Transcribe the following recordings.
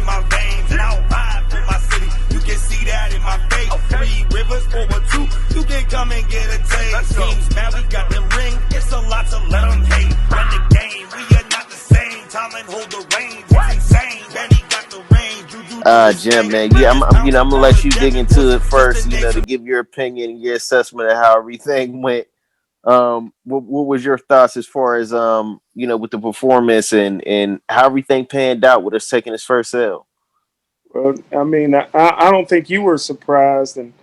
in my veins, and I'll ride for my city. You can see that in my face. 3 rivers over 2. You can come and get a taste. Teams mad, we got them ring. It's a lot to let them hate. Run the game, we are not the same. Tomlin hold the reins. It's insane. Benny got the range. Jim, man, yeah, I'm gonna let you dig into it first, to give your opinion and your assessment of how everything went. What was your thoughts as far as with the performance and how everything panned out with us taking his first L? Well, I mean, I don't think you were surprised, and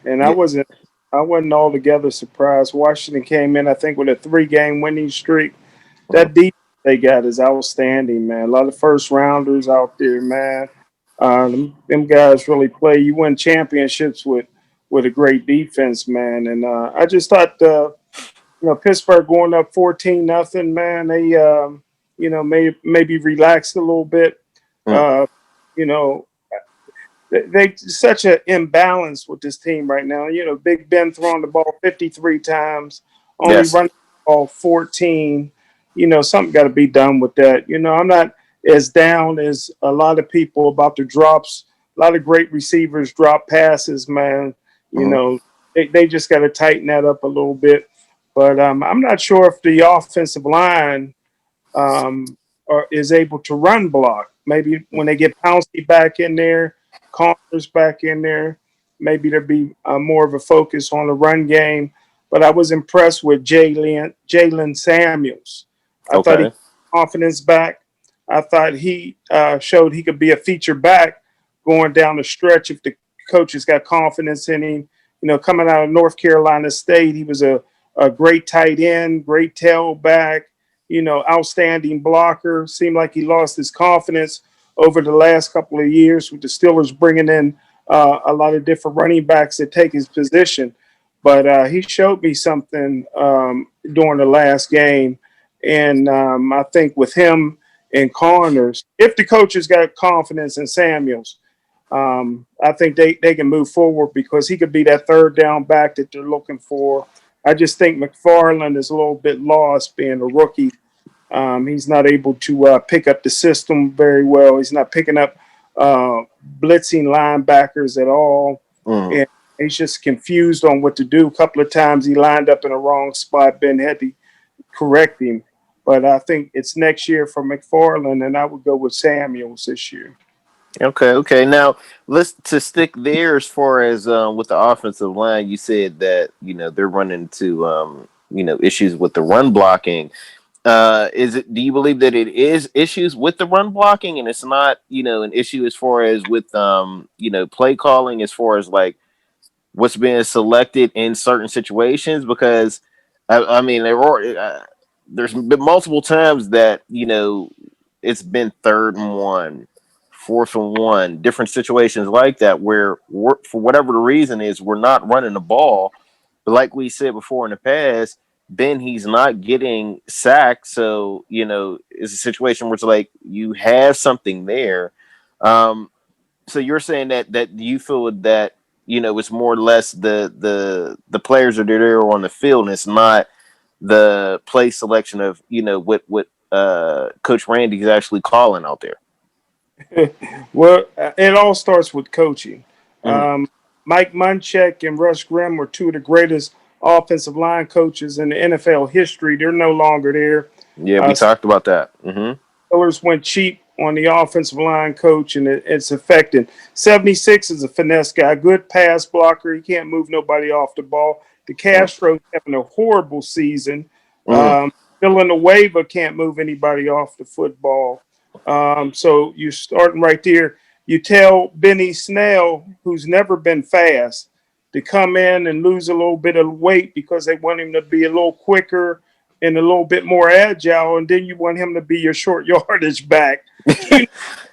I Yeah. wasn't. I wasn't altogether surprised. Washington came in, I think, with a 3-game winning streak. Mhm. That defense they got is outstanding, man. A lot of first rounders out there, man. Them guys really play. You win championships with a great defense, man. And I just thought, Pittsburgh going up 14-0, man. They, maybe relaxed a little bit. Mm. Uh, you know, they such an imbalance with this team right now. Big Ben throwing the ball 53 times, only Yes. running the ball 14. Something got to be done with that. I'm not as down as a lot of people about the drops. A lot of great receivers drop passes, man. Mhm. They just got to tighten that up a little bit. But I'm not sure if the offensive line is able to run block. Maybe when they get Pouncey back in there, Connors back in there, maybe there'll be more of a focus on the run game. But I was impressed with Jalen Samuels. I thought he Okay. got confidence back. I thought he showed he could be a feature back going down the stretch if the coaches got confidence in him. Coming out of North Carolina State, he was a great tight end, great tailback, outstanding blocker. Seemed like he lost his confidence over the last couple of years with the Steelers bringing in a lot of different running backs that take his position. But he showed me something during the last game. And I think with him and Connors, if the coaches got confidence in Samuels, I think they can move forward because he could be that third down back that they're looking for. I just think McFarland is a little bit lost being a rookie. He's not able to pick up the system very well. He's not picking up blitzing linebackers at all. Mm. And he's just confused on what to do. A couple of times he lined up in the wrong spot. Ben had to correct him. But I think it's next year for McFarland, and I would go with Samuels this year. Okay, okay. Now let's to stick there as far as with the offensive line. You said that they're running into issues with the run blocking. Is it? Do you believe that it is issues with the run blocking, and it's not an issue as far as with play calling, as far as like what's being selected in certain situations? Because I mean there's been multiple times that it's been 3rd and 1, 4th and 1, different situations like that where for whatever the reason is we're not running the ball. But like we said before in the past, Ben, he's not getting sacked. So, it's a situation where it's like you have something there. So you're saying that you feel that, it's more or less the players are there on the field and it's not the play selection of, what Coach Randy's actually calling out there. Well, it all starts with coaching. Mhm. Um, Mike Munchak and Russ Grimm were two of the greatest offensive line coaches in the NFL history. They're no longer there. Yeah, we Uh, talked about that. Hmm. Steelers went cheap on the offensive line coach, and it's affected. 76 is a finesse guy, good pass blocker. He can't move nobody off the ball. The Castro's having a horrible season. Hmm. Villanueva can't move anybody off the football. So you're starting right there. You tell Benny Snell, who's never been fast, to come in and lose a little bit of weight because they want him to be a little quicker and a little bit more agile, and then you want him to be your short yardage back.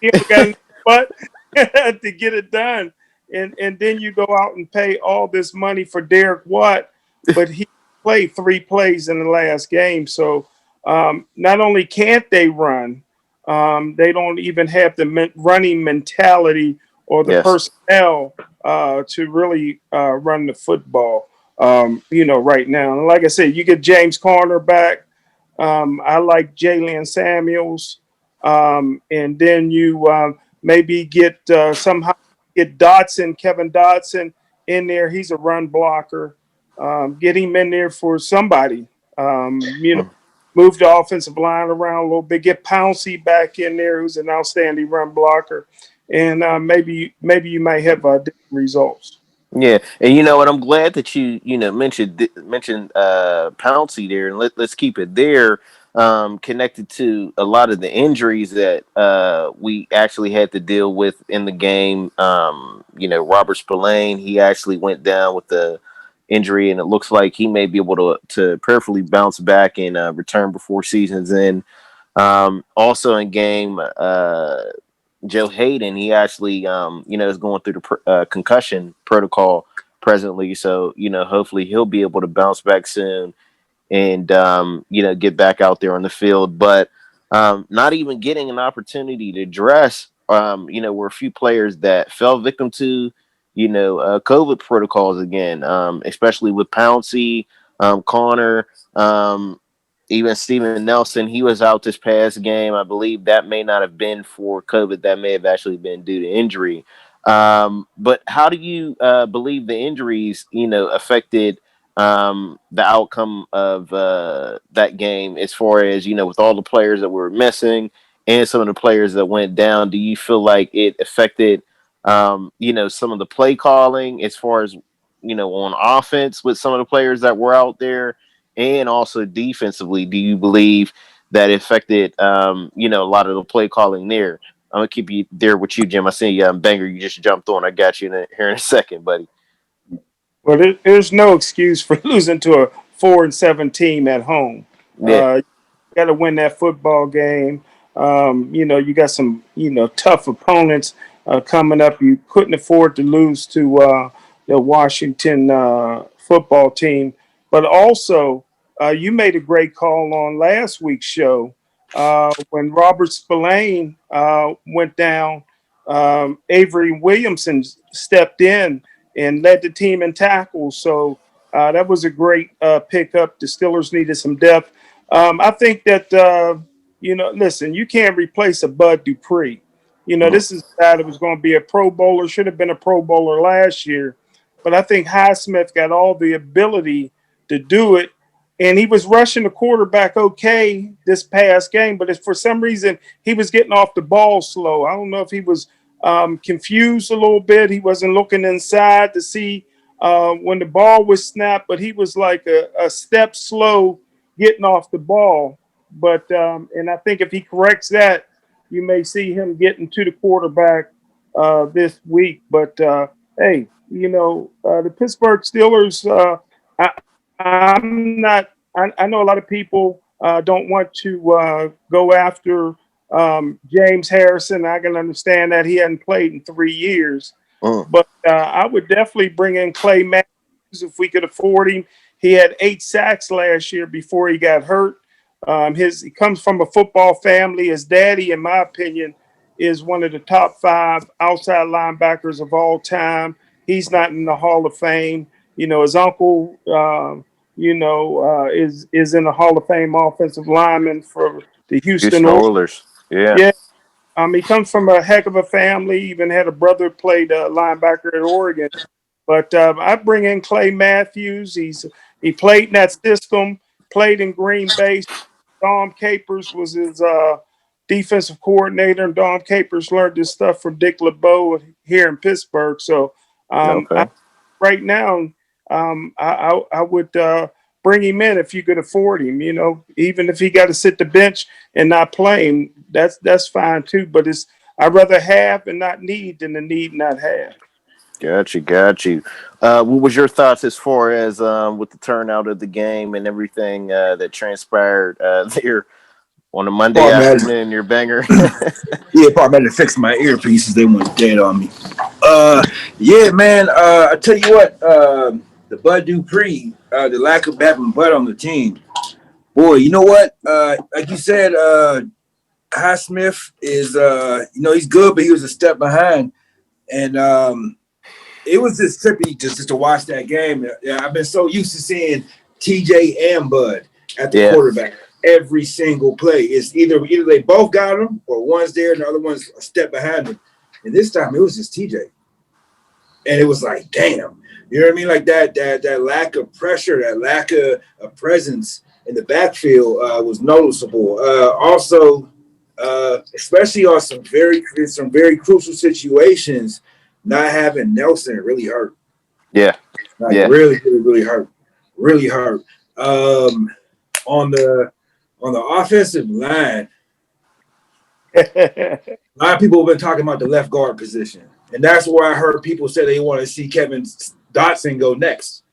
You got enough butt to get it done, and then you go out and pay all this money for Derek Watt, but he played 3 plays in the last game. So not only can't they run, they don't even have the running mentality or the Yes. personnel to really run the football. Right now. And like I said, you get James Conner back. I like Jalen Samuels. And then you maybe get somehow get Kevin Dotson in there. He's a run blocker. Get him in there for somebody. Move the offensive line around a little bit. Get Pouncey back in there, who's an outstanding run blocker, and maybe you might have different results. Yeah, and you know what? I'm glad that you know mentioned Pouncey there, and let's keep it there. Connected to a lot of the injuries that we actually had to deal with in the game. You know, Robert Spillane, he actually went down with the injury, and it looks like he may be able to perfectly bounce back and return before season's end. Also in game, Joe Hayden, he actually, you know, is going through the concussion protocol presently. So, you know, hopefully he'll be able to bounce back soon and, you know, get back out there on the field. But not even getting an opportunity to dress, you know, were a few players that fell victim to, you know, COVID protocols again, especially with Pouncey, Connor, even Steven Nelson. He was out this past game. I believe that may not have been for COVID. That may have actually been due to injury. But how do you believe the injuries, you know, affected the outcome of that game as far as, you know, with all the players that were missing and some of the players that went down? Do you feel like it affected, you know, some of the play calling as far as, you know, on offense with some of the players that were out there? And also defensively, do you believe that it affected, you know, a lot of the play calling there? I'm gonna keep you there with you, Jim. I see you, Banger. You just jumped on. I got you here in a second, buddy. Well, there's no excuse for losing to a 4-7 team at home. Yeah, You got to win that football game. You know, you got some, you know, tough opponents coming up. You couldn't afford to lose to the Washington football team. But also, you made a great call on last week's show when Robert Spillane went down. Avery Williamson stepped in and led the team in tackles. So that was a great pickup. The Steelers needed some depth. I think that, you know, listen, you can't replace a Bud Dupree. You know, this is a guy that was going to be a Pro Bowler, should have been a Pro Bowler last year. But I think Highsmith got all the ability to do it. And he was rushing the quarterback okay this past game, but if for some reason he was getting off the ball slow. I don't know if he was confused a little bit. He wasn't looking inside to see when the ball was snapped, but he was like a step slow getting off the ball. But and I think if he corrects that, you may see him getting to the quarterback this week. But hey, you know, the Pittsburgh Steelers. I'm not. I know a lot of people don't want to go after James Harrison. I can understand that he hadn't played in 3 years, but I would definitely bring in Clay Matthews if we could afford him. He had 8 sacks last year before he got hurt. He comes from a football family. His daddy, in my opinion, is one of the top 5 outside linebackers of all time. He's not in the Hall of Fame. You know, his uncle, is in the Hall of Fame offensive lineman for the Houston Oilers. Yeah. Yeah. He comes from a heck of a family. Even had a brother played linebacker at Oregon. But I bring in Clay Matthews. He played in that system, played in Green Bay. Dom Capers was his defensive coordinator, and Dom Capers learned this stuff from Dick LeBeau here in Pittsburgh. So right now, I would bring him in if you could afford him. You know, even if he got to sit the bench and not play him, that's fine too. But I'd rather have and not need than the need not have. Got you. What was your thoughts as far as with the turnout of the game and everything that transpired there on a Monday afternoon? Your Banger. Yeah, probably better to fix my earpieces. They went dead on me. Yeah, man. I tell you what, the Bud Dupree, the lack of having Bud on the team. Boy, you know what? Like you said, Highsmith is, he's good, but he was a step behind. And it was just trippy just to watch that game. I've been so used to seeing TJ and Bud at the quarterback every single play. It's either they both got him or one's there and the other one's a step behind him. And this time it was just TJ. And it was like, damn, you know what I mean? Like that lack of pressure, that lack of presence in the backfield was noticeable. Also, especially on some very crucial situations, not having Nelson really hurt. Yeah. Like Yeah. really hurt. Really hurt. On the offensive line, a lot of people have been talking about the left guard position. And that's where I heard people say they want to see Kevin Dotson go next.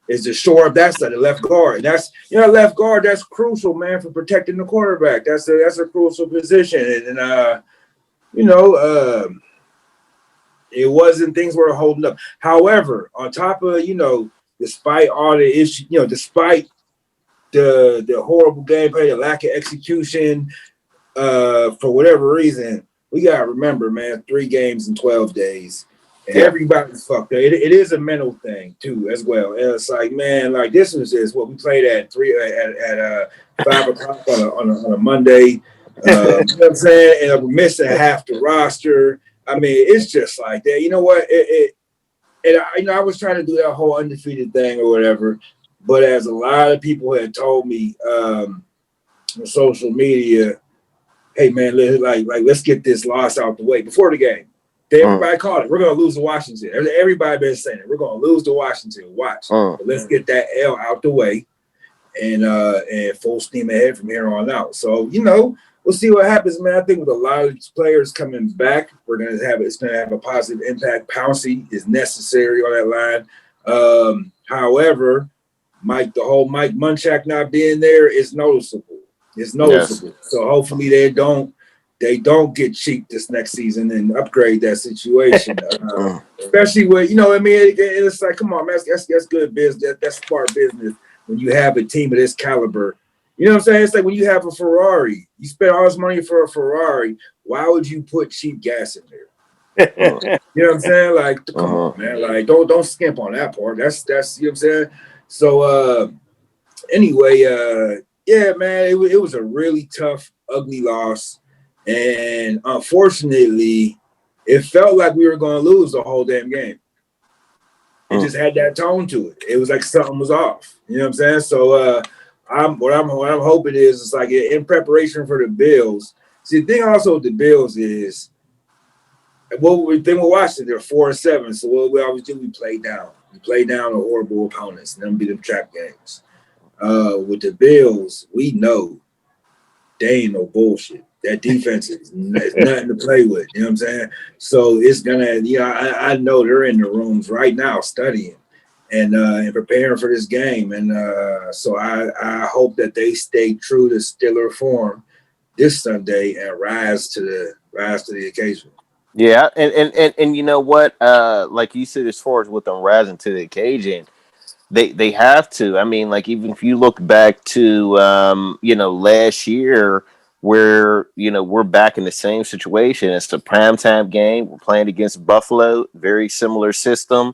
Is to shore up that side, the left guard. And that's left guard, that's crucial, man, for protecting the quarterback. That's a crucial position. And it wasn't things were holding up. However, on top of, despite all the issues, despite the horrible gameplay, the lack of execution, for whatever reason, we gotta remember, man, 3 games in 12 days. And everybody's fucked up. It is a mental thing too, as well. And it's like, man, like this was just what we played at 5 o'clock on a Monday. You know what I'm saying? And we're missing half the roster. I mean, it's just like that. You know what? I was trying to do that whole undefeated thing or whatever, but as a lot of people had told me on social media, hey man, let's get this loss out the way before the game. Everybody called it. We're gonna lose to Washington. Everybody been saying it. We're gonna lose to Washington. Watch. But let's get that L out the way, and full steam ahead from here on out. So we'll see what happens, man. I think with a lot of players coming back, it's gonna have a positive impact. Pouncey is necessary on that line. However, the whole Mike Munchak not being there is noticeable. It's noticeable. Yes. So hopefully they don't get cheap this next season and upgrade that situation. Especially with, it's like, come on, man, that's good business. That's smart business when you have a team of this caliber. You know what I'm saying? It's like when you have a Ferrari, you spend all this money for a Ferrari. Why would you put cheap gas in there? You know what I'm saying? Like, come on, man. Like, don't skimp on that part. That's you know what I'm saying? So anyway, yeah, man, it was a really tough, ugly loss. And unfortunately, it felt like we were going to lose the whole damn game. It just had that tone to it. It was like something was off. You know what I'm saying? So what I'm hoping is it's like in preparation for the Bills. See, the thing also with the Bills is what we think we're watching. They're 4-7. So what we always do, we play down. We play down the horrible opponents and then beat them trap games. With the Bills, we know they ain't no bullshit. That defense is nothing to play with. You know what I'm saying? So it's gonna, I know they're in the rooms right now studying and preparing for this game. And so I hope that they stay true to Steeler form this Sunday and rise to the occasion. Yeah, and you know what? Like you said, as far as with them rising to the occasion, they have to. I mean, like even if you look back to last year, where we're back in the same situation. It's a primetime game. We're playing against Buffalo. Very similar system.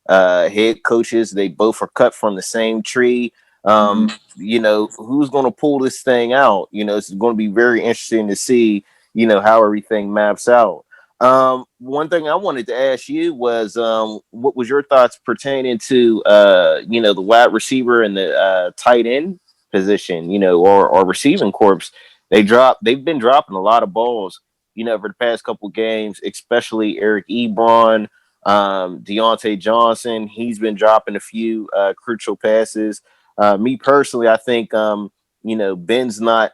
Head coaches, they both are cut from the same tree. Who's going to pull this thing out? It's going to be very interesting to see how everything maps out. One thing I wanted to ask you was what was your thoughts pertaining to the wide receiver and the tight end position, or receiving corps. They've been dropping a lot of balls, over the past couple games, especially Eric Ebron, Deontay Johnson. He's been dropping a few crucial passes. Me personally, I think Ben's not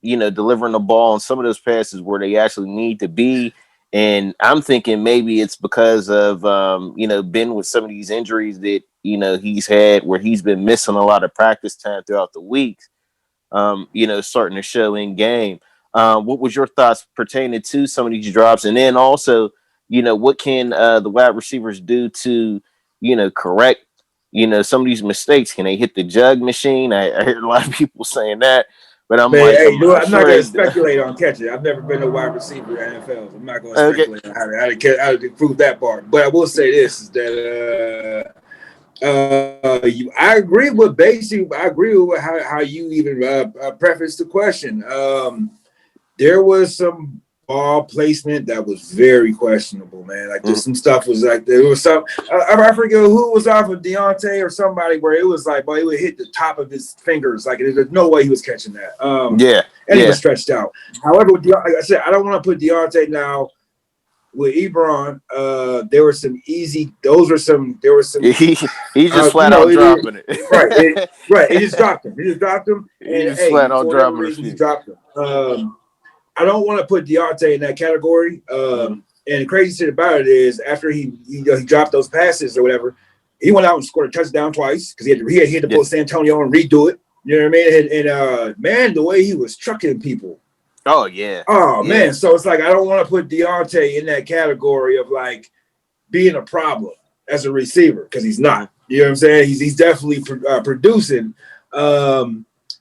delivering the ball on some of those passes where they actually need to be. And I'm thinking maybe it's because of Ben with some of these injuries that he's had, where he's been missing a lot of practice time throughout the week. Starting to show in game. What was your thoughts pertaining to some of these drops? And then also, what can the wide receivers do to, correct, some of these mistakes? Can they hit the jug machine? I heard a lot of people saying that, but I'm not sure going to speculate on catching. I've never been a wide receiver in NFL. So I'm not going to speculate on how to prove that part. But I will say this, is that I agree with how you even prefaced the question. There was some ball placement that was very questionable, man. Like just some stuff was like there was some I forget who was off of Deontay or somebody where it was like, boy, it would hit the top of his fingers. Like there's no way he was catching that. And he was stretched out. However, with like I said, I don't want to put Deontay now with Ebron. There were some easy. There were some. He just flat out dropping it. Right. He just dropped him. He just flat out dropping it. He dropped him. I don't want to put Deontay in that category. And the crazy shit about it is, after he dropped those passes or whatever, he went out and scored a touchdown twice because he had to pull San Antonio and redo it. You know what I mean? And man, the way he was trucking people. Oh yeah. Man. So it's like I don't want to put Deontay in that category of like being a problem as a receiver because he's not. You know what I'm saying? He's definitely producing.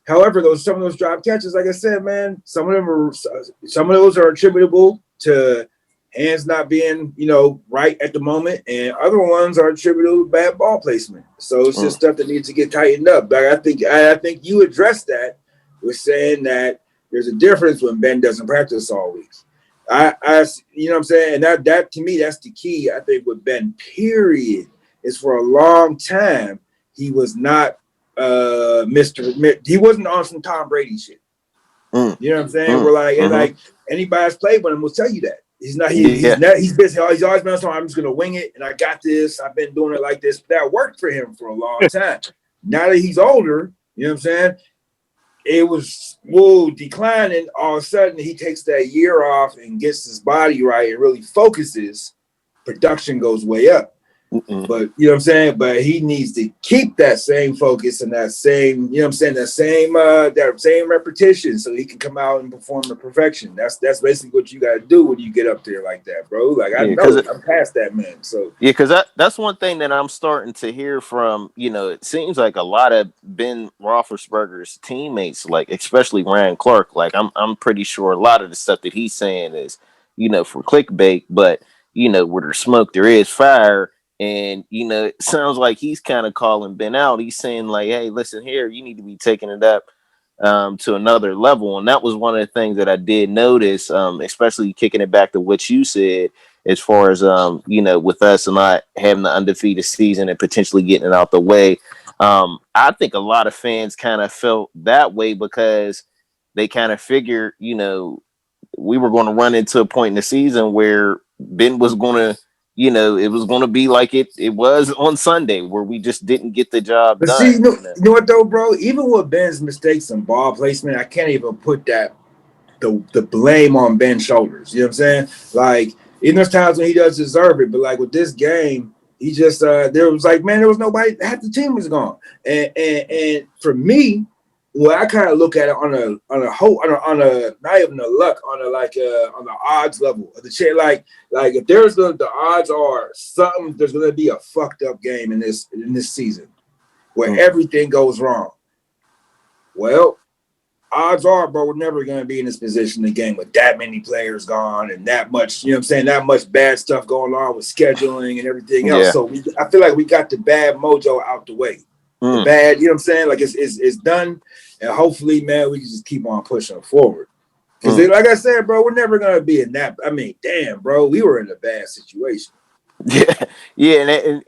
However, some of those drop catches, like I said, man, some of those are attributable to hands not being, right at the moment, and other ones are attributable to bad ball placement. So it's just stuff that needs to get tightened up. But I think you addressed that with saying that there's a difference when Ben doesn't practice all week. You know what I'm saying? And that to me, that's the key. I think with Ben, period, is for a long time he was not. He wasn't on some Tom Brady shit. You know what I'm saying? We're like, and like anybody that's played with him will tell you that he's not. He's busy. He's always been on something. I'm just gonna wing it, and I got this. I've been doing it like this. That worked for him for a long time. Now that he's older, you know what I'm saying? It was declining. All of a sudden, he takes that year off and gets his body right and really focuses. Production goes way up. But you know what I'm saying? But he needs to keep that same focus and that same, you know what I'm saying, that same repetition so he can come out and perform to perfection. That's basically what you gotta do when you get up there like that, bro. Like I'm past that, man. So because that's one thing that I'm starting to hear from, it seems like a lot of Ben Roethlisberger's teammates, like especially Ryan Clark, like I'm pretty sure a lot of the stuff that he's saying is, for clickbait, but where there's smoke there is fire. And, it sounds like he's kind of calling Ben out. He's saying like, hey, listen here, you need to be taking it up to another level. And that was one of the things that I did notice, especially kicking it back to what you said, as far as, with us not having the undefeated season and potentially getting it out the way. I think a lot of fans kind of felt that way because they kind of figured, we were going to run into a point in the season where Ben was going to, it was going to be like it was on Sunday where we just didn't get the job done. See, you know what though, bro? Even with Ben's mistakes and ball placement, I can't even put the blame on Ben's shoulders. You know what I'm saying? Like, even there's times when he does deserve it, but like with this game, he just there was like, man, there was nobody. Half the team was gone, and for me, well, I kind of look at it on a not even a luck, on the odds level of the chair. Like if there's the odds are there's gonna be a fucked up game in this season where everything goes wrong. Well, odds are, bro, we're never gonna be in this position again with that many players gone and that much, you know what I'm saying, that much bad stuff going on with scheduling and everything else. Yeah. So I feel like we got the bad mojo out the way. The bad, you know what I'm saying? Like it's done, and hopefully, man, we can just keep on pushing forward. Because like I said, bro, we're never gonna be in that. I mean, damn, bro, we were in a bad situation. And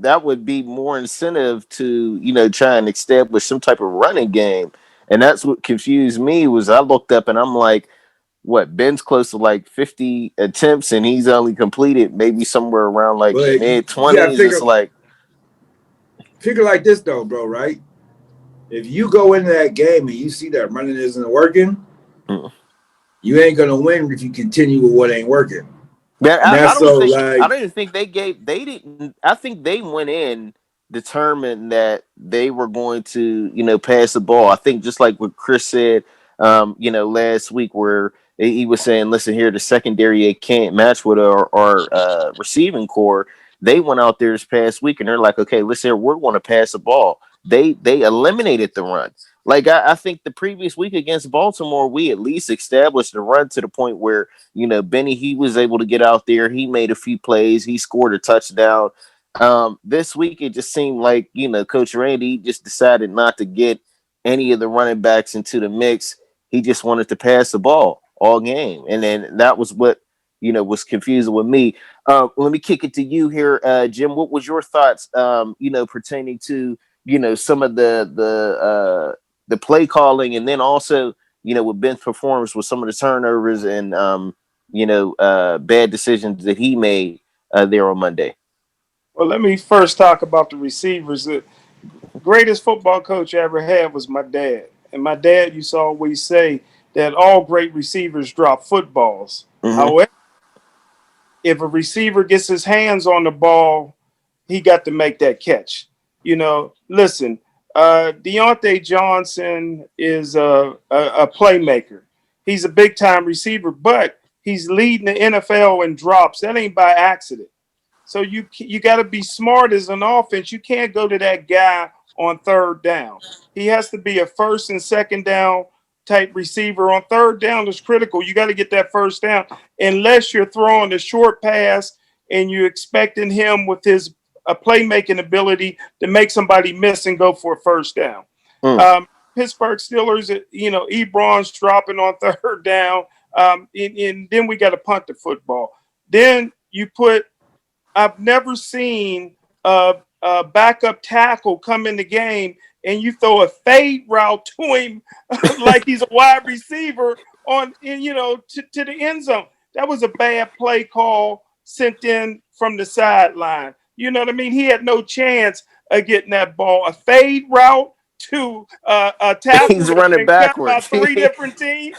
that would be more incentive to try and establish some type of running game, and that's what confused me. Was I looked up and I'm like, what, Ben's close to like 50 attempts and he's only completed maybe somewhere around like mid-20s. It's like, figure like this though, bro, right? If you go into that game and you see that running isn't working, you ain't gonna win if you continue with what ain't working. I don't even think they didn't. I think they went in determined that they were going to, pass the ball. I think just like what Chris said, last week, where he was saying, listen here, the secondary can't match with our receiving core. They went out there this past week and they're like, okay, listen here, we're going to pass the ball. They eliminated the run. Like I think the previous week against Baltimore, we at least established the run to the point where, Benny, he was able to get out there. He made a few plays. He scored a touchdown. This week, it just seemed like, Coach Randy just decided not to get any of the running backs into the mix. He just wanted to pass the ball. all game. And then that was what, was confusing with me. Let me kick it to you here, Jim. What was your thoughts, pertaining to, some of the play calling, and then also, with Ben's performance with some of the turnovers and, bad decisions that he made there on Monday. Well, let me first talk about the receivers. The greatest football coach I ever had was my dad. And my dad used to always say that all great receivers drop footballs. Mm-hmm. However, if a receiver gets his hands on the ball, he got to make that catch. Listen, Deontay Johnson is a playmaker. He's a big time receiver, but he's leading the NFL in drops. That ain't by accident. So you got to be smart as an offense. You can't go to that guy on third down. He has to be a first and second down type receiver. On third down is critical. You got to get that first down, unless you're throwing a short pass and you're expecting him with his playmaking ability to make somebody miss and go for a first down. Pittsburgh Steelers, Ebron's dropping on third down, and then we got to punt the football. Then I've never seen a backup tackle come in the game and you throw a fade route to him like he's a wide receiver to the end zone. That was a bad play call sent in from the sideline. You know what I mean? He had no chance of getting that ball. A fade route to a tackle. He's running backwards. About 3 different teams.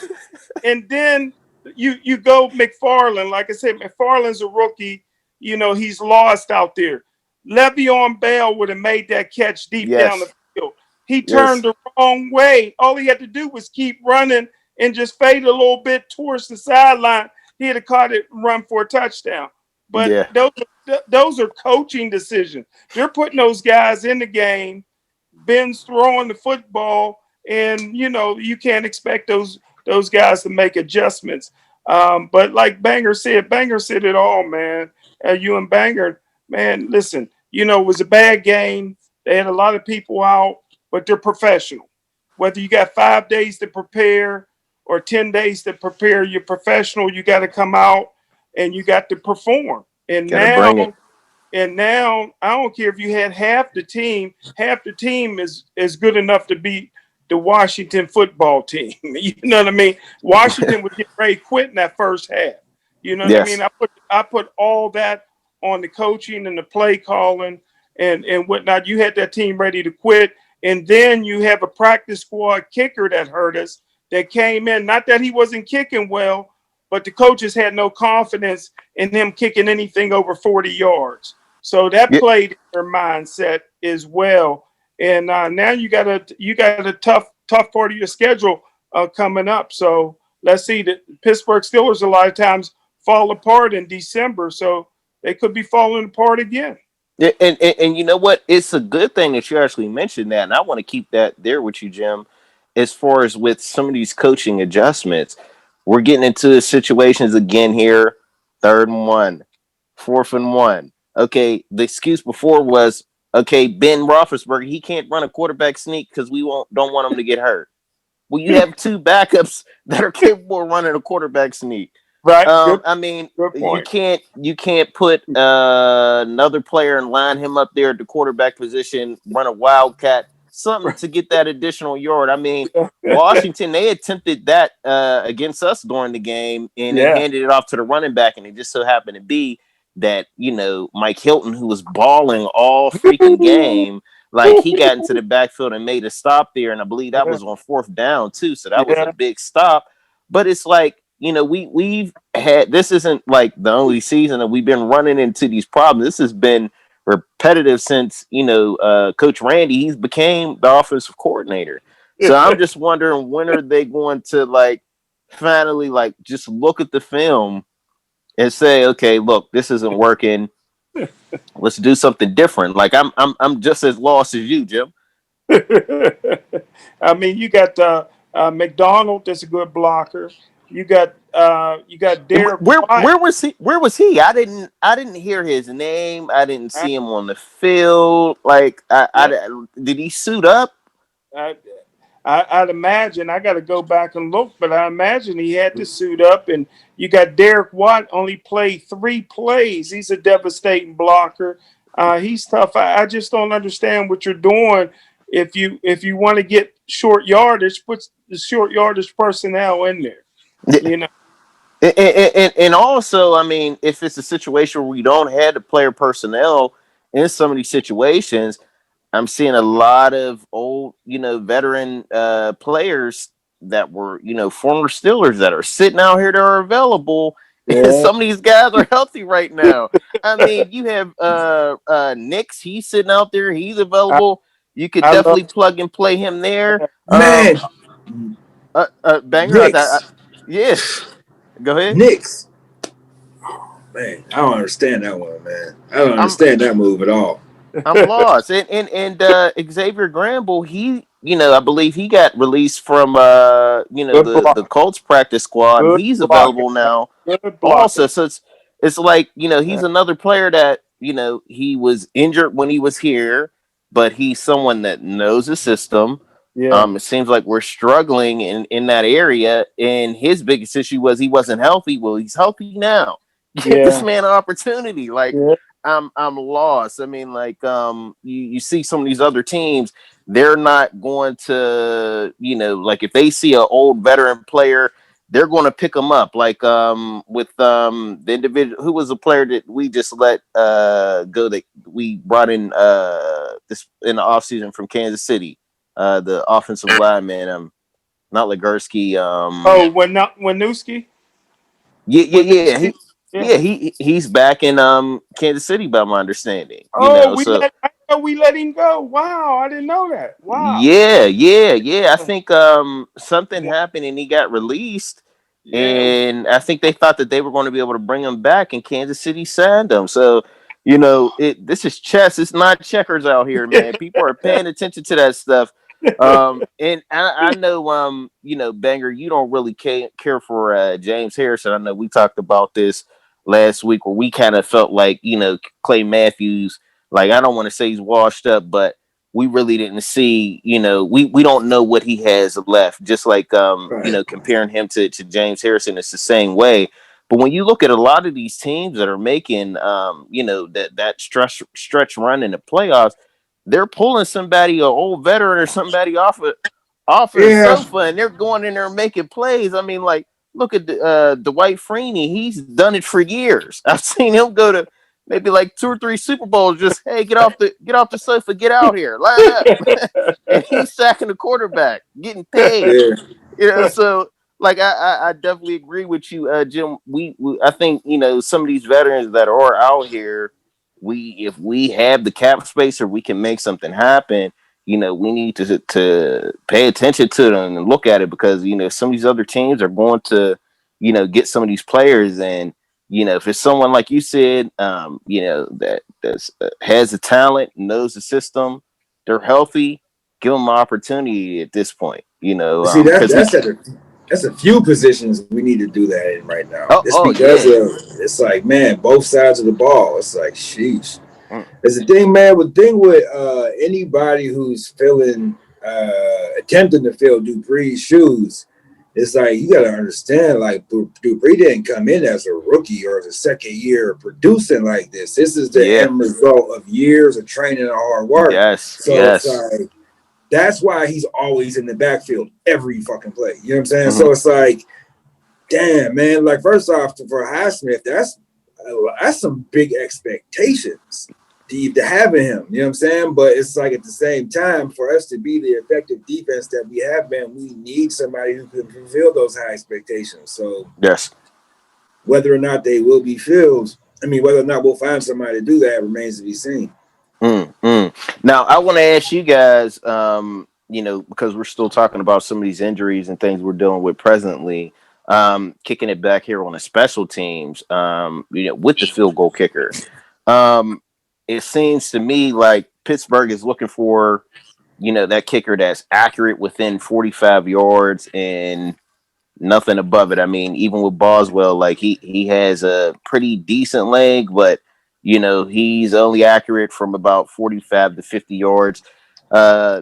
And then you go McFarland. Like I said, McFarland's a rookie. He's lost out there. Le'Veon Bell would have made that catch deep down the field. He turned the wrong way. All he had to do was keep running and just fade a little bit towards the sideline. He'd have caught it and run for a touchdown. But those are coaching decisions. They're putting those guys in the game. Ben's throwing the football, and you can't expect those guys to make adjustments. But like Banger said it all, man. You and Banger, man, listen, it was a bad game. They had a lot of people out, but they're professional. Whether you got 5 days to prepare or 10 days to prepare, you're professional. You got to come out and you got to perform. And now I don't care if you had half the team is good enough to beat the Washington football team. You know what I mean? Washington would get ready to quit in that first half. You know what I mean? I put all that on the coaching and the play calling and whatnot. You had that team ready to quit. And then you have a practice squad kicker that hurt us that came in. Not that he wasn't kicking well, but the coaches had no confidence in him kicking anything over 40 yards. So that played in their mindset as well. And now you got a tough part of your schedule coming up. So let's see. The Pittsburgh Steelers a lot of times fall apart in December, so they could be falling apart again. Yeah, and you know what? It's a good thing that you actually mentioned that, and I want to keep that there with you, Jim. As far as with some of these coaching adjustments, we're getting into situations again here. 3rd and 1, 4th and 1. Okay, the excuse before was, okay, Ben Roethlisberger, he can't run a quarterback sneak because we don't want him to get hurt. Well, you have 2 backups that are capable of running a quarterback sneak. Right. I mean, you can't put another player and line him up there at the quarterback position, run a wildcat, something to get that additional yard. I mean, Washington, they attempted that against us during the game, and they handed it off to the running back, and it just so happened to be that, Mike Hilton, who was balling all freaking game, like he got into the backfield and made a stop there, and I believe that was on 4th down too, so that was a big stop. But it's like, we've had, this isn't like the only season that we've been running into these problems. This has been repetitive since, Coach Randy, he's became the offensive coordinator. So I'm just wondering, when are they going to finally just look at the film and say, okay, look, this isn't working. Let's do something different. Like I'm just as lost as you, Jim. I mean, you got McDonald, that's a good blocker. You got Derek. Where was he? Where was he? I didn't hear his name. I didn't see him on the field. Did he suit up? I'd imagine, I got to go back and look, but I imagine he had to suit up. And you got Derek Watt, only played 3 plays. He's a devastating blocker. He's tough. I just don't understand what you're doing. If you want to get short yardage, put the short yardage personnel in there. You know, And also, I mean, if it's a situation where we don't have the player personnel in some of these situations, I'm seeing a lot of old, veteran players that were, former Steelers that are sitting out here that are available. And yeah. some of these guys are healthy right now. I mean, you have Nix, he's sitting out there, he's I, available. You could I love definitely plug and play him there. Man, Banger, Knicks, yeah, go ahead. Knicks. Man, I don't understand that one, man. I don't I'm understand that move at all. I'm lost. And Xavier Gramble, he, I believe he got released from good the block. Colts practice squad, and Good he's blocking. available now Good blocking. also. So it's like, Yeah. he's another player that, he was injured when he was here, but he's someone that knows the system. Yeah. It seems like we're struggling in that area, and his biggest issue was he wasn't healthy. Well, he's healthy now. Give this Yeah. man an opportunity. Like, Yeah. I'm lost. I mean, like, you see some of these other teams, they're not going to, like if they see an old veteran player, they're going to pick them up. Like, with the individual who was a player that we just let go, that we brought in this in the offseason from Kansas City, the offensive lineman, not Legursky, Oh, Winooski? yeah, Winooski? Yeah. he's back in Kansas City by my understanding. Oh, So I know we let him go. Wow, I didn't know that. Wow. yeah. I think something Yeah. happened and he got released, Yeah. and I think they thought that they were going to be able to bring him back, and Kansas City signed him. So this is chess. It's not checkers out here, man. People are paying attention to that stuff. And I know, Banger, you don't really care for James Harrison. I know we talked about this last week where we kind of felt like, Clay Matthews, like, I don't want to say he's washed up, but we really didn't see, we don't know what he has left. Just like, Right. comparing him to James Harrison, it's the same way. But when you look at a lot of these teams that are making, that stretch run in the playoffs, they're pulling somebody, an old veteran or somebody off of the Yeah. sofa, and they're going in there and making plays. I mean, like, look at Dwight Freeney. He's done it for years. I've seen him go to maybe like 2 or 3 Super Bowls. Just, hey, get off the sofa, get out here, line up, and he's sacking the quarterback, getting paid. Yeah. So like I definitely agree with you, Jim. We I think some of these veterans that are out here, if we have the cap space or we can make something happen, we need to pay attention to them and look at it, because some of these other teams are going to get some of these players. And if it's someone like you said, that has the talent, knows the system, they're healthy, give them an opportunity at this point. See, Because we. that's a few positions we need to do that in right now. Oh, It's oh because yeah. of it's like, man, both sides of the ball. It's like, sheesh. Mm. It's the thing, man. With anybody who's attempting to fill Dupree's shoes, it's like you got to understand. Like Dupree didn't come in as a rookie or as a second year producing like this. This is the Yeah. end result of years of training and hard work. Yes. So it's Yes. like that's why he's always in the backfield every fucking play. You know what I'm saying? Mm-hmm. So it's like, damn, man. Like, first off, for Highsmith, that's some big expectations to having him. You know what I'm saying? But it's like, at the same time, for us to be the effective defense that we have been, we need somebody who can fulfill those high expectations. So Yes. whether or not they will be filled, whether or not we'll find somebody to do that remains to be seen. Now, I want to ask you guys, because we're still talking about some of these injuries and things we're dealing with presently, kicking it back here on the special teams, with the field goal kicker. It seems to me like Pittsburgh is looking for, that kicker that's accurate within 45 yards and nothing above it. I mean, even with Boswell, like he has a pretty decent leg, but he's only accurate from about 45 to 50 yards.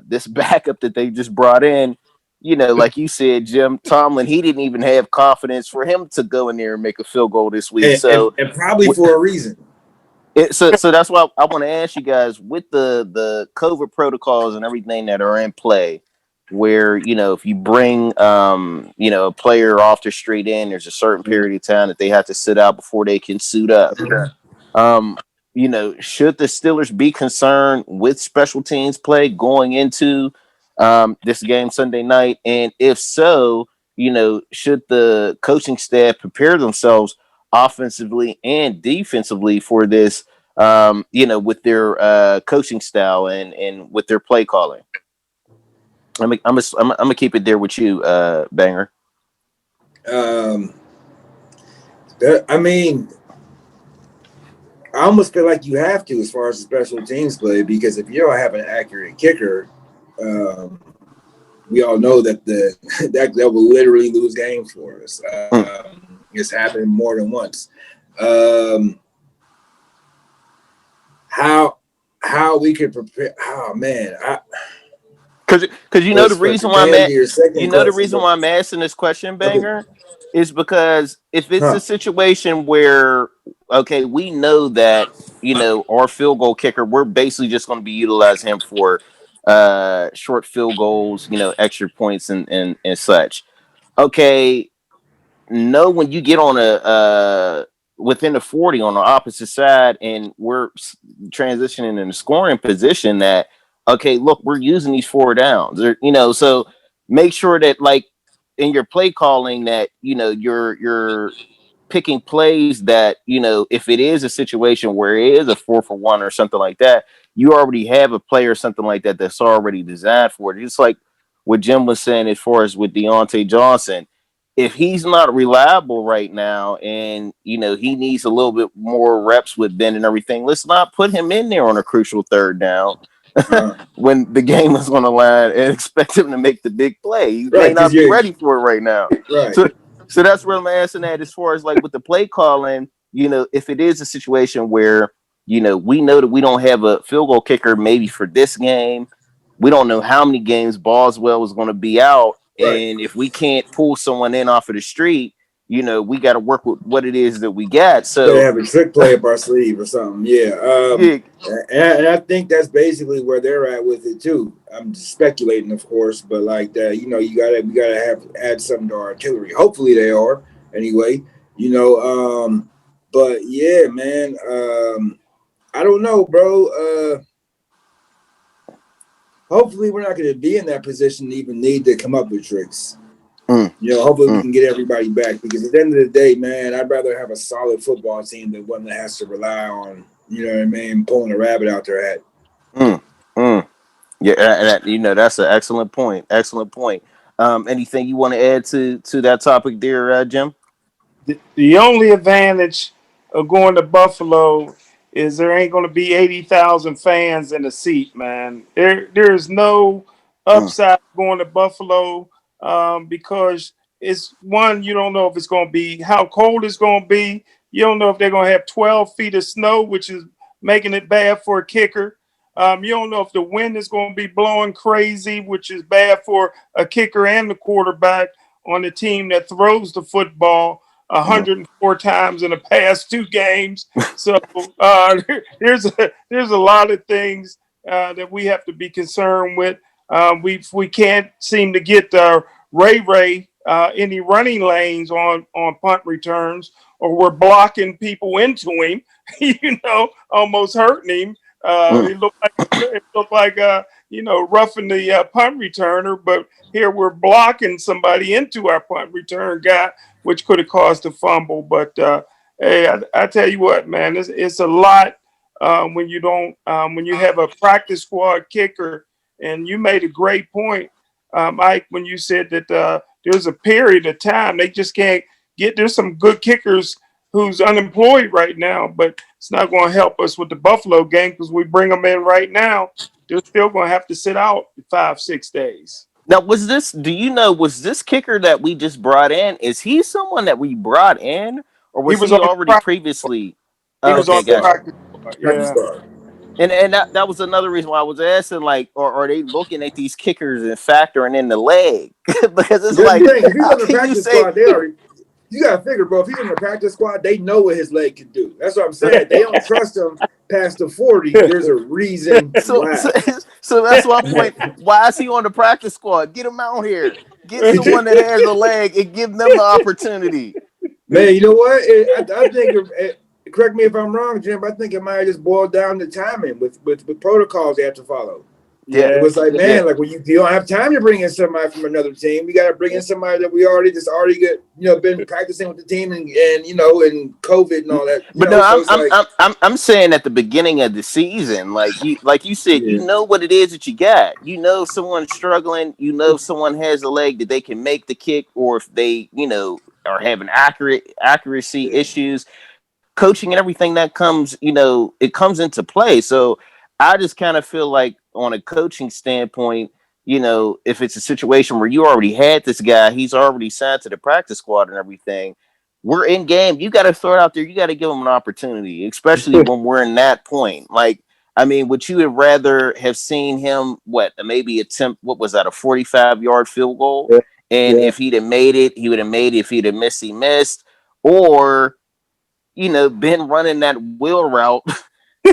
This backup that they just brought in, like you said, Jim Tomlin, he didn't even have confidence for him to go in there and make a field goal this week. And probably for a reason. So that's why I want to ask you guys, with the COVID protocols and everything that are in play, where if you bring a player off the street in, there's a certain period of time that they have to sit out before they can suit up. Um, should the Steelers be concerned with special teams play going into this game Sunday night? And if so, should the coaching staff prepare themselves offensively and defensively for this, with their coaching style and with their play calling? I'm gonna keep it there with you, Banger. I mean, I almost feel like you have to as far as the special teams play, because if you don't have an accurate kicker, we all know that that will literally lose games for us. It's happened more than once. How we could prepare? Oh man, because the reason why the reason why I'm asking this question, Banger, is because if it's a situation where, okay, we know that our field goal kicker, we're basically just going to be utilizing him for short field goals, extra points and such. Okay, no, when you get on a within the 40 on the opposite side, and we're transitioning in a scoring position, that okay, look, we're using these 4 downs, so make sure that, like, in your play calling, that you're picking plays that, if it is a situation where it is a 4-for-1 or something like that, you already have a play or something like that that's already designed for it. Just like what Jim was saying as far as with Deontay Johnson, if he's not reliable right now, and he needs a little bit more reps with Ben and everything, let's not put him in there on a crucial 3rd down when the game is on the line and expect him to make the big play. He may not be ready for it right now. Right. So that's where I'm asking that, as far as like with the play calling, if it is a situation where, we know that we don't have a field goal kicker maybe for this game, we don't know how many games Boswell is going to be out. Right. And if we can't pull someone in off of the street, we got to work with what it is that we got. So they have a trick play up our sleeve or something. Yeah. And I think that's basically where they're at with it too. I'm just speculating, of course, but like that, we gotta add something to our artillery. Hopefully they are anyway. But yeah, man. I don't know, bro. Hopefully we're not going to be in that position to even need to come up with tricks. Hopefully we can get everybody back, because at the end of the day, man, I'd rather have a solid football team than one that has to rely on, pulling a rabbit out their hat. Yeah, and that's an excellent point. Excellent point. Anything you want to add to that topic there, Jim? The only advantage of going to Buffalo is there ain't going to be 80,000 fans in the seat, man. There's no upside going to Buffalo, because it's one, you don't know if it's going to be, how cold it's going to be. You don't know if they're going to have 12 feet of snow, which is making it bad for a kicker. You don't know if the wind is going to be blowing crazy, which is bad for a kicker and the quarterback on the team that throws the football 104 times in the past 2 games. So there's a lot of things that we have to be concerned with. We can't seem to get Ray any running lanes on punt returns, or we're blocking people into him, almost hurting him. It looked like roughing the punt returner, but here we're blocking somebody into our punt return guy, which could have caused a fumble. But hey, I tell you what, man, it's a lot when you have a practice squad kicker. And you made a great point, Mike, when you said that there's a period of time they just can't get. There's some good kickers who's unemployed right now, but it's not going to help us with the Buffalo game, because we bring them in right now, they're still going to have to sit out 5-6 days. Now, was this kicker that we just brought in, is he someone that we brought in, or was he already previously? He was on the practice squad. Yeah. And that was another reason why I was asking, like, are they looking at these kickers and factoring in the leg? Because it's That's the like, thing. If he's how on the can you practice say squad, they already. You gotta figure, bro. If he's on the practice squad, they know what his leg can do. That's what I'm saying. If they don't trust him past the 40, there's a reason so? why. So that's my point. Why is he on the practice squad? Get him out here. Get someone that has a leg and give them the opportunity. Man, you know what? I think. Correct me if I'm wrong, Jim. But I think it might have just boiled down to timing with protocols they have to follow. Yeah, It was like, yeah. man, like when you don't have time to bring in somebody from another team, we got to bring in somebody that we already get, been practicing with the team and and COVID and all that, But no, So I'm it's I'm like, I'm I'm I'm saying at the beginning of the season, like you said, you yeah, know what it is that you got. You know if someone's struggling, you know if someone has a leg that they can make the kick, or if they, are having accuracy yeah, issues, coaching and everything that comes, it comes into play. So I just kind of feel like on a coaching standpoint, if it's a situation where you already had this guy, he's already signed to the practice squad and everything, we're in game. You got to throw it out there. You got to give him an opportunity, especially when we're in that point. Like, I mean, would you have rather have seen him, maybe attempt, what was that, a 45-yard field goal? yeah, And yeah. if he'd have made it, he would have made it. If he'd have missed, he missed. Or been running that wheel route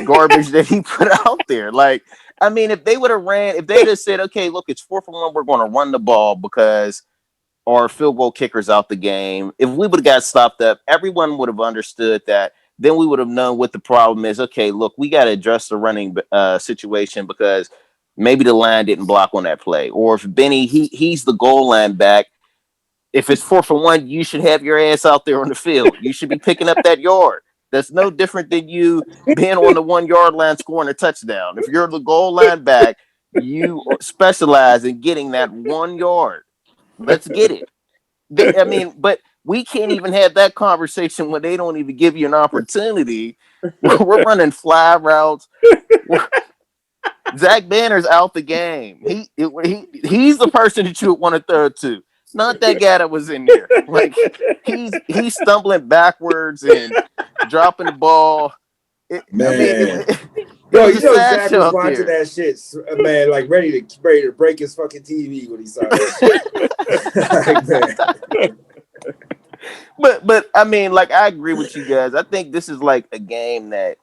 garbage that he put out there. Like, I mean, if they'd have said, okay, look, it's 4-1, we're going to run the ball because our field goal kicker's out the game. If we would have got stopped up, everyone would have understood that. Then we would have known what the problem is. Okay, look, we got to address the running situation because maybe the line didn't block on that play, or if Benny he's the goal line back. If it's 4-1, you should have your ass out there on the field. You should be picking up that yard. That's no different than you being on the 1 yard line scoring a touchdown. If you're the goal line back, you specialize in getting that 1 yard. Let's get it. I mean, but we can't even have that conversation when they don't even give you an opportunity. We're running fly routes. Zach Banner's out the game. He's the person that you would want to throw to, not that guy that was in there. Like he's stumbling backwards and dropping the ball. I mean, Man, it bro, was a sad Zach show was out watching there. that shit, man, like ready to break his fucking TV when he saw that shit. Like, man. But I mean, like I agree with you guys. I think this is like a game that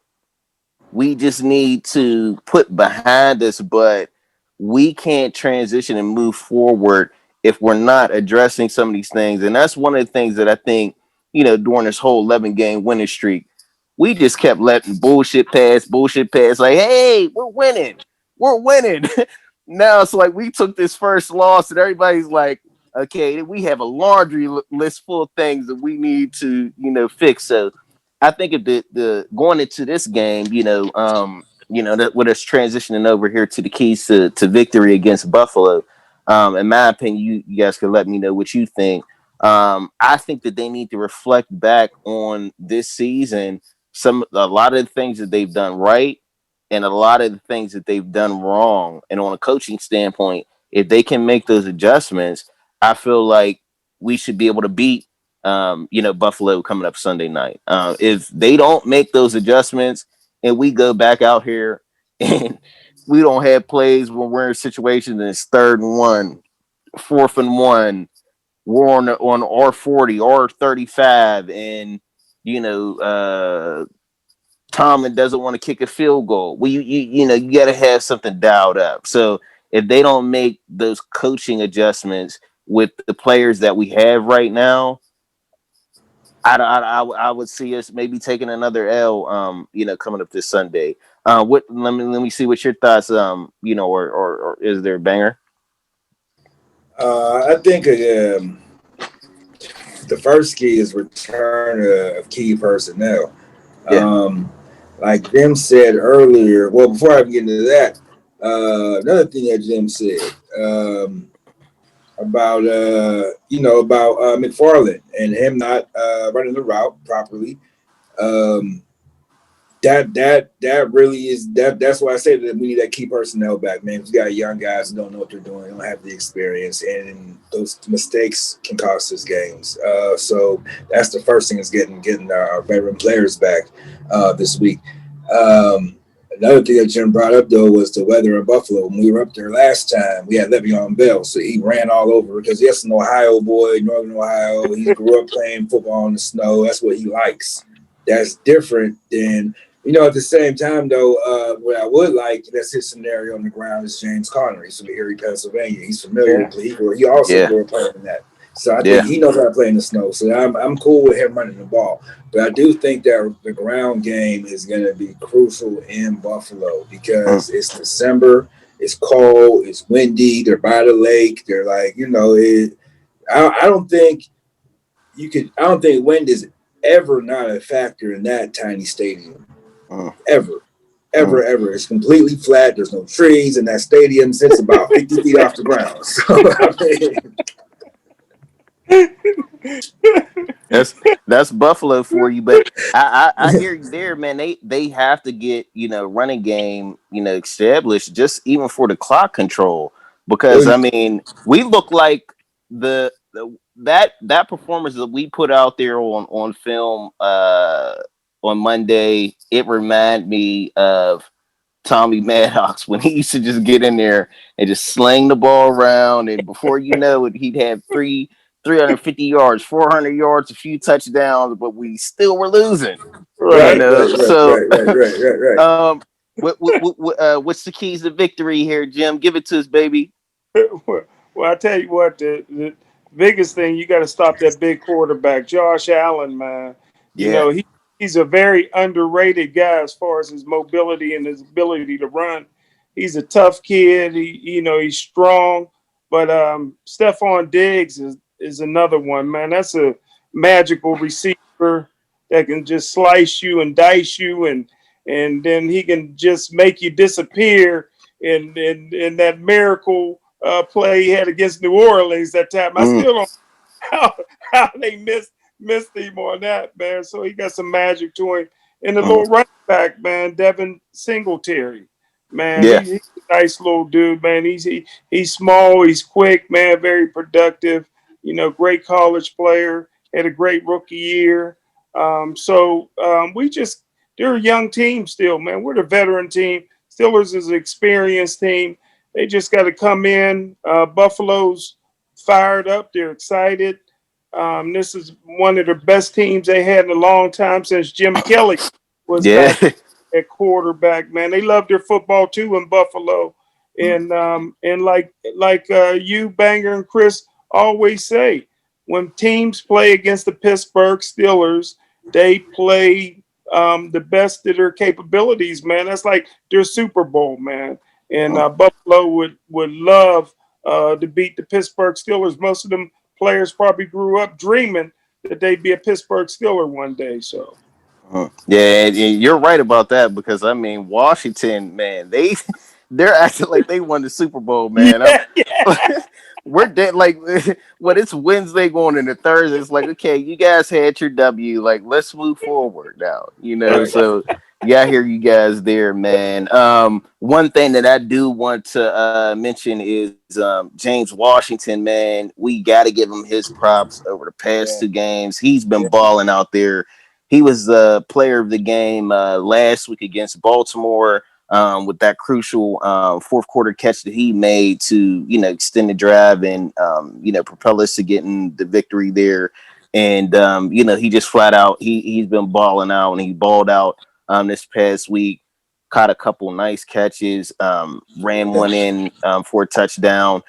we just need to put behind us, but we can't transition and move forward if we're not addressing some of these things. And that's one of the things that I think, during this whole 11-game winning streak, we just kept letting bullshit pass. Like, hey, we're winning. We're winning. Now it's like we took this first loss and everybody's like, okay, we have a laundry list full of things that we need to, fix. So I think if the going into this game, that with us transitioning over here to the keys to victory against Buffalo, in my opinion, you guys can let me know what you think. I think that they need to reflect back on this season, a lot of the things that they've done right and a lot of the things that they've done wrong. And on a coaching standpoint, if they can make those adjustments, I feel like we should be able to beat Buffalo coming up Sunday night. If they don't make those adjustments and we go back out here and we don't have plays when we're in situations and it's 3rd and 1, 4th and 1, we're on R40, R35, and Tomlin doesn't want to kick a field goal. Well, you got to have something dialed up. So if they don't make those coaching adjustments with the players that we have right now, I would see us maybe taking another L. Coming up this Sunday. Let me see what your thoughts. Or is there a banger? I think the first key is return of key personnel. Yeah. Like Jim said earlier. Well, before I get into that, another thing that Jim said about McFarland and him not running the route properly. That really is that's why I say that we need that key personnel back, man. We got young guys who don't know what they're doing, don't have the experience, and those mistakes can cost us games. So that's the first thing is getting our veteran players back this week. Another thing that Jim brought up, though, was the weather in Buffalo. When we were up there last time, we had Le'Veon Bell, so he ran all over because he's an Ohio boy, Northern Ohio. He grew up playing football in the snow. That's what he likes. That's different than, at the same time, though, what I would like, that's his scenario on the ground, is James Conner. He's from Erie, Pennsylvania. He's familiar with it. He also grew up playing in that. So I think he knows how to play in the snow. So I'm cool with him running the ball. But I do think that the ground game is going to be crucial in Buffalo because it's December, it's cold, it's windy, they're by the lake. They're like, I don't think wind is ever not a factor in that tiny stadium. Ever. It's completely flat. There's no trees, and that stadium sits about 50 feet off the ground. So That's Buffalo for you, but I hear you there, man. They have to get running game established just even for the clock control because I mean we look like that performance that we put out there on film on Monday. It reminded me of Tommy Maddox when he used to just get in there and just sling the ball around, and before you know it, he'd have 350 yards, 400 yards, a few touchdowns, but we still were losing. Right. What's the keys to victory here, Jim? Give it to us, baby. Well, I tell you what, the biggest thing, you got to stop that big quarterback, Josh Allen, man. He's a very underrated guy as far as his mobility and his ability to run. He's a tough kid. He's strong. But Stephon Diggs is another one, man. That's a magical receiver that can just slice you and dice you, and then he can just make you disappear. In that miracle play he had against New Orleans that time, I still don't know how they missed him on that, man. So he got some magic to him. And the little running back, man, Devin Singletary, man, he's a nice little dude, man. He's small, he's quick, man, very productive. Great college player, had a great rookie year. They're a young team still, man. We're the veteran team. Steelers is an experienced team. They just got to come in. Buffalo's fired up. They're excited. This is one of the best teams they had in a long time since Jim Kelly was back at quarterback, man. They love their football too in Buffalo. And like you, Banger, and Chris always say, when teams play against the Pittsburgh Steelers, they play the best of their capabilities, man. That's like their Super Bowl, man. And Buffalo would love to beat the Pittsburgh Steelers. Most of them players probably grew up dreaming that they'd be a Pittsburgh Steeler one day. So, yeah, and you're right about that because I mean Washington, man, they're acting like they won the Super Bowl, man. We're dead. Like when it's Wednesday going into Thursday, it's like, okay, you guys had your W. Like, let's move forward now. So yeah, I hear you guys there, man. One thing that I do want to mention is James Washington, man. We got to give him his props over the past 2 games. He's been balling out there. He was the player of the game last week against Baltimore. With that crucial fourth quarter catch that he made to, extend the drive and, propel us to getting the victory there. And, he just flat out, he's been balling out and he balled out this past week, caught a couple nice catches, ran one in for a touchdown.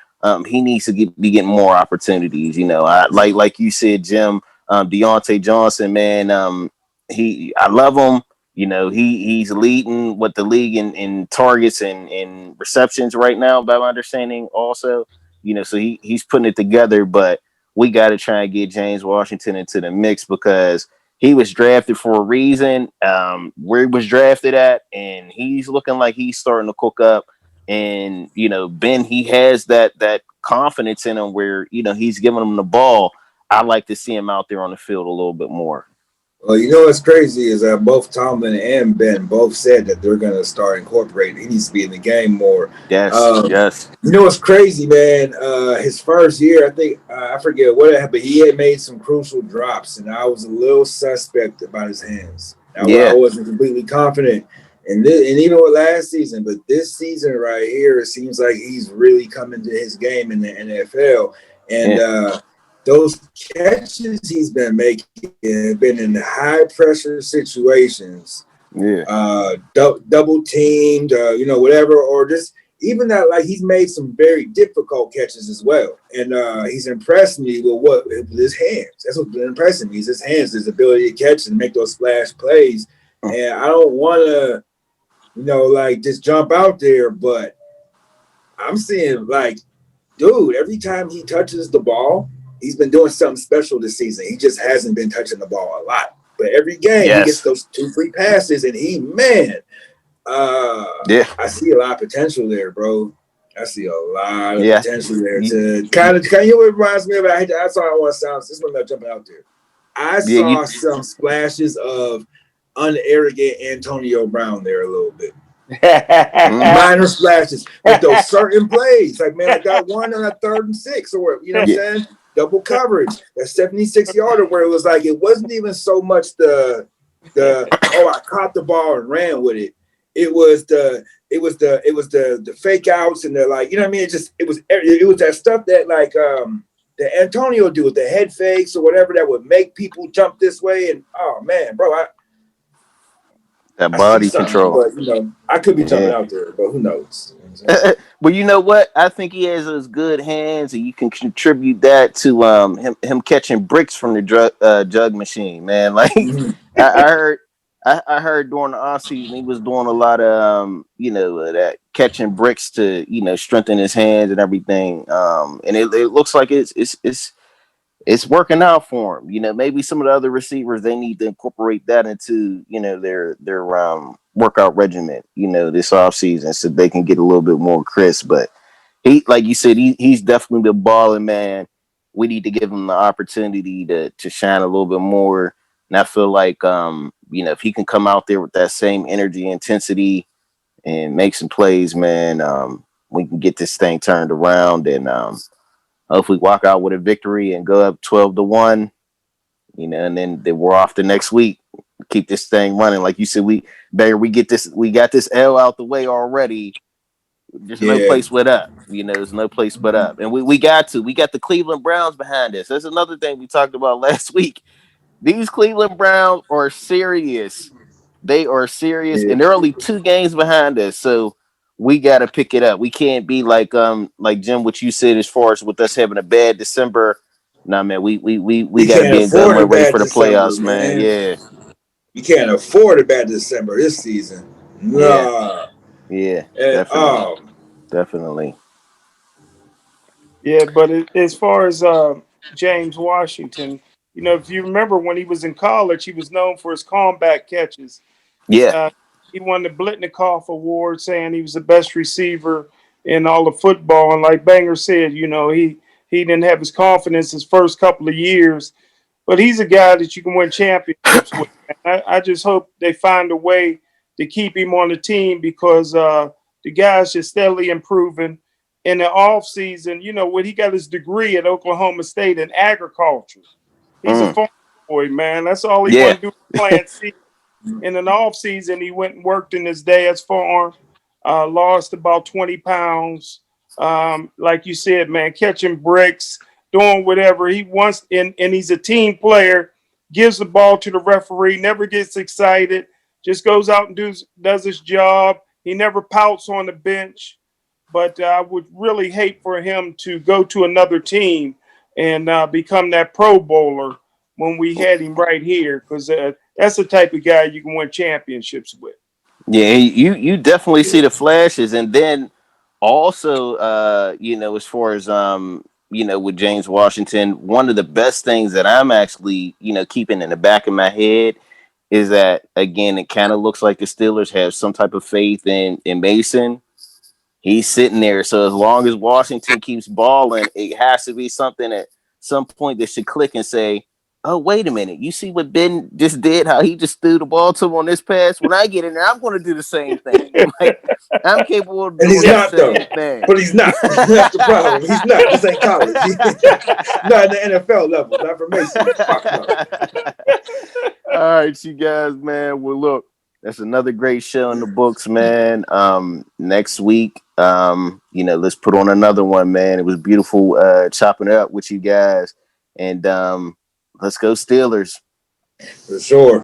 He needs to be getting more opportunities. Like you said, Jim, Deontay Johnson, man, I love him. He's leading with the league in targets and receptions right now, by my understanding so he's putting it together, but we got to try and get James Washington into the mix because he was drafted for a reason, where he was drafted at, and he's looking like he's starting to cook up. And, Ben, he has that confidence in him where, he's giving him the ball. I like to see him out there on the field a little bit more. Well, what's crazy is that both Tomlin and Ben both said that they're going to start incorporating. He needs to be in the game more. Yes. What's crazy, man? His first year, I think, I forget what happened, but he had made some crucial drops, and I was a little suspect about his hands. I wasn't completely confident And even with last season, but this season right here, it seems like he's really coming to his game in the NFL. And those catches he's been making have been in high pressure situations. Yeah. Double teamed, whatever, or just even that, like he's made some very difficult catches as well. And he's impressed me with his hands. That's what's been impressing me. Is his hands, his ability to catch and make those splash plays. And I don't want to, just jump out there, but I'm seeing like, dude, every time he touches the ball, he's been doing something special this season. He just hasn't been touching the ball a lot. But every game he gets those 2 free passes, and I see a lot of potential there, bro. I see a lot of potential there to kind of what reminds me of. I saw I want to sound this one not jumping out there. I saw some splashes of unarrogant Antonio Brown there a little bit. Minor splashes with those certain plays. Like, man, I got one on a 3rd and 6, or you know what I'm saying? Double coverage, that 76-yarder where it was like it wasn't even so much the I caught the ball and ran with it. It was the fake outs and the like, you know what I mean? It was that stuff that like the Antonio do with the head fakes or whatever that would make people jump this way. And oh man, bro, that body control. But I could be jumping out there, but who knows? Well, you know what? I think he has those good hands, and you can contribute that to him catching bricks from the jug machine, man. Like I heard during the offseason he was doing a lot of that catching bricks to strengthen his hands and everything. And it looks like it's working out for him. Maybe some of the other receivers, they need to incorporate that into their workout regimen this offseason, so they can get a little bit more crisp. But he, like you said, he's definitely the balling man. We need to give him the opportunity to shine a little bit more. And I feel like if he can come out there with that same energy, intensity, and make some plays, man, we can get this thing turned around and hopefully walk out with a victory and go up 12-1, and then we're off the next week. Keep this thing running. Like you said, we got this L out the way already. There's no place but up. There's no place but up. And we got the Cleveland Browns behind us. That's another thing we talked about last week. These Cleveland Browns are serious. They are serious, and they're only 2 games behind us. So we got to pick it up. We can't be like Jim, what you said as far as with us having a bad December. Nah, man, we got to be in good mode ready for the playoffs, man. Yeah, you can't afford a bad December this season. Nah. Yeah, definitely. Yeah, but as far as James Washington, if you remember when he was in college, he was known for his comeback catches. Yeah. He won the Blitnikoff Award, saying he was the best receiver in all of football. And like Banger said, he didn't have his confidence his first couple of years, but he's a guy that you can win championships with. I just hope they find a way to keep him on the team because the guy's just steadily improving. In the off season, when he got his degree at Oklahoma State in agriculture, he's a farm boy, man. That's all he wanted to do was plant seeds. In an off season, he went and worked in his dad's farm, lost about 20 pounds. Like you said, man, catching bricks, doing whatever he wants. And he's a team player, gives the ball to the referee, never gets excited, just goes out and does his job. He never pouts on the bench. But I would really hate for him to go to another team and become that Pro Bowler when we had him right here, because that's the type of guy you can win championships with. Yeah, you definitely see the flashes, and then also, as far as with James Washington, one of the best things that I'm actually keeping in the back of my head is that, again, it kind of looks like the Steelers have some type of faith in Mason. He's sitting there, so as long as Washington keeps balling, it has to be something at some point that should click and say, oh, wait a minute. You see what Ben just did, how he just threw the ball to him on this pass? When I get in there, I'm going to do the same thing. Like, I'm capable of doing the same thing. But he's not. That's the problem. He's not. This ain't college. Not in the NFL level. Not for Mason. Fuck no. All right, you guys, man. Well, look, That's another great show in the books, man. Next week, let's put on another one, man. It was beautiful chopping it up with you guys. And let's go Steelers. For sure.